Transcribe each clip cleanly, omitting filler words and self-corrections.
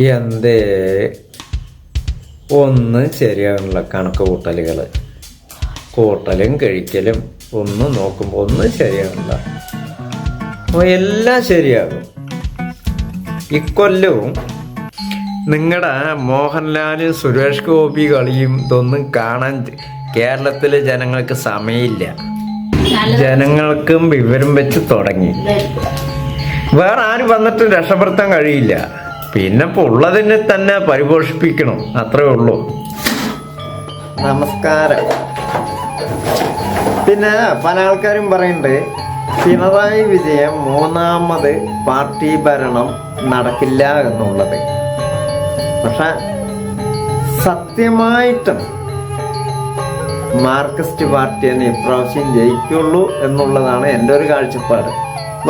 എന്തേ ഒന്നും ശരിയാകുന്നില്ല. കണക്ക് കൂട്ടലും കഴിക്കലും ഒന്നും നോക്കുമ്പോൾ ഒന്നും ശരിയാകുന്നില്ല. അപ്പോൾ എല്ലാം ശരിയാകും. ഇക്കൊല്ലവും നിങ്ങളുടെ മോഹൻലാൽ സുരേഷ് ഗോപി കളിയും ഇതൊന്നും കാണാൻ കേരളത്തിലെ ജനങ്ങൾക്ക് സമയമില്ല. ജനങ്ങൾക്കും വിവരം വെച്ച് തുടങ്ങി. വേറെ ആരും വന്നിട്ട് രക്ഷപ്പെടുത്താൻ കഴിയില്ല. പിന്നെ ഇപ്പോൾ ഉള്ളതിനെ തന്നെ പരിപോഷിപ്പിക്കണം, അത്രേ ഉള്ളൂ. നമസ്കാരം. പിന്നെ പല ആൾക്കാരും പറയുന്നുണ്ട് പിണറായി വിജയൻ മൂന്നാമത് പാർട്ടി ഭരണം നടക്കില്ല എന്നുള്ളത്. പക്ഷെ സത്യമായിട്ടും മാർക്സിസ്റ്റ് പാർട്ടിയാണ് ഇപ്രാവശ്യം ജയിക്കുള്ളൂ എന്നുള്ളതാണ് എൻ്റെ ഒരു കാഴ്ചപ്പാട്.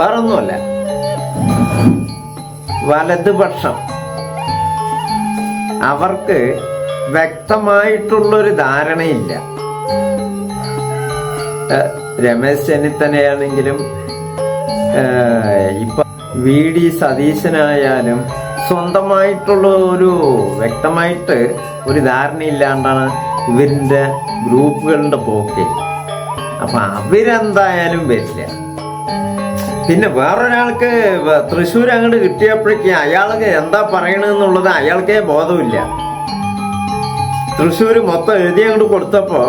വേറൊന്നുമല്ല, വലതുപക്ഷം അവർക്ക് വ്യക്തമായിട്ടുള്ളൊരു ധാരണയില്ല. രമേശ് ചെന്നിത്തലയാണെങ്കിലും ഇപ്പൊ VD സതീശനായാലും സ്വന്തമായിട്ടുള്ള ഒരു വ്യക്തമായിട്ട് ഒരു ധാരണയില്ലാണ്ടാണ് ഇവരിൻ്റെ ഗ്രൂപ്പുകളുടെ പോക്ക്. അപ്പൊ അവരെന്തായാലും വരില്ല. പിന്നെ വേറൊരാൾക്ക് തൃശ്ശൂർ അങ്ങോട്ട് കിട്ടിയപ്പോഴേക്കും അയാൾക്ക് എന്താ പറയണെന്നുള്ളത് അയാൾക്കേ ബോധമില്ല. തൃശ്ശൂർ മൊത്തം എഴുതി അങ്ങോട്ട് കൊടുത്തപ്പോ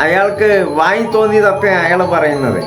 അയാൾക്ക് വായി തോന്നിയതൊക്കെ അയാൾ പറയുന്നത്.